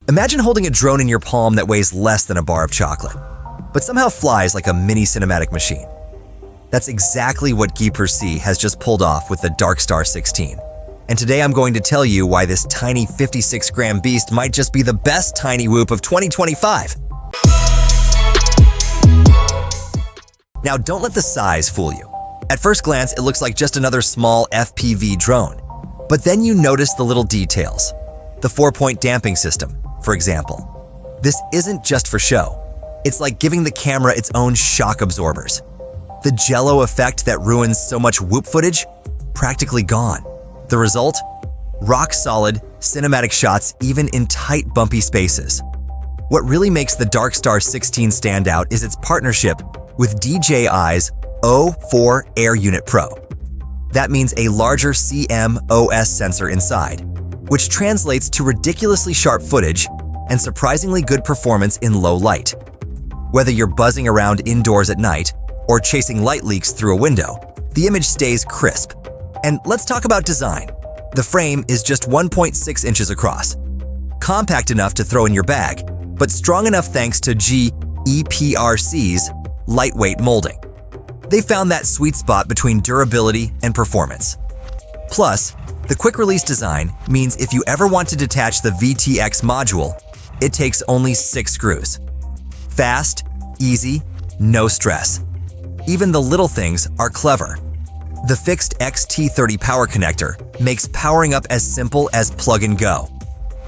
Imagine holding a drone in your palm that weighs less than a bar of chocolate, but somehow flies like a mini cinematic machine. That's exactly what GEPRC has just pulled off with the DarkStar16. And today I'm going to tell you why this tiny 56-gram beast might just be the best TinyWhoop of 2025. Now, don't let the size fool you. At first glance, it looks like just another small FPV drone. But then you notice the little details. The 4-point damping system, for example. This isn't just for show. It's like giving the camera its own shock absorbers. The jello effect that ruins so much Whoop footage? Practically gone. The result? Rock-solid, cinematic shots even in tight, bumpy spaces. What really makes the DarkStar16 stand out is its partnership with DJI's O4 Air Unit Pro. That means a larger CMOS sensor inside, which translates to ridiculously sharp footage and surprisingly good performance in low light. Whether you're buzzing around indoors at night or chasing light leaks through a window, the image stays crisp. And let's talk about design. The frame is just 1.6 inches across. Compact enough to throw in your bag, but strong enough thanks to GEPRC's lightweight molding. They found that sweet spot between durability and performance. Plus, the quick-release design means if you ever want to detach the VTX module, it takes only 6 screws. Fast, easy, no stress. Even the little things are clever. The fixed XT30 power connector makes powering up as simple as plug and go.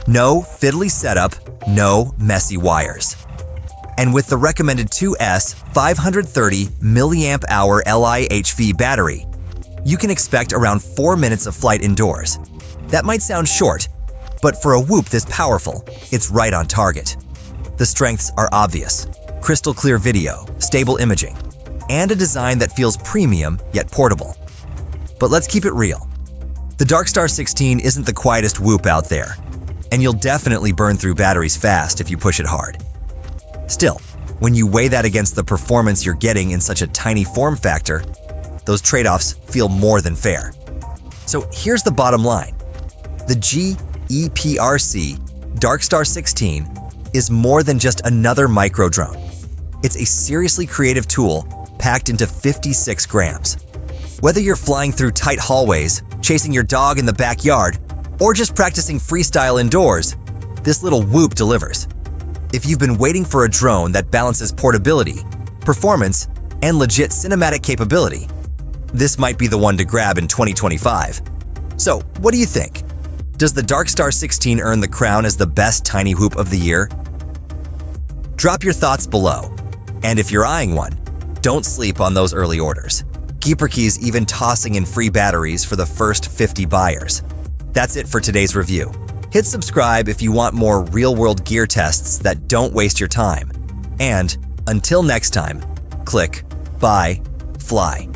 No fiddly setup, no messy wires. And with the recommended 2S 530 mAh LiHV battery, you can expect around 4 minutes of flight indoors. That might sound short, but for a Whoop this powerful, it's right on target. The strengths are obvious: crystal clear video, stable imaging, and a design that feels premium yet portable. But let's keep it real. The DarkStar16 isn't the quietest Whoop out there, and you'll definitely burn through batteries fast if you push it hard. Still, when you weigh that against the performance you're getting in such a tiny form factor, those trade-offs feel more than fair. So here's the bottom line. The GEPRC DarkStar16 is more than just another micro drone. It's a seriously creative tool packed into 56 grams. Whether you're flying through tight hallways, chasing your dog in the backyard, or just practicing freestyle indoors, this little Whoop delivers. If you've been waiting for a drone that balances portability, performance, and legit cinematic capability, this might be the one to grab in 2025. So, what do you think? Does the DarkStar16 earn the crown as the best TinyWhoop of the year? Drop your thoughts below. And if you're eyeing one, don't sleep on those early orders. GEPRC is even tossing in free batteries for the first 50 buyers. That's it for today's review. Hit subscribe if you want more real-world gear tests that don't waste your time. And until next time, click, buy, fly.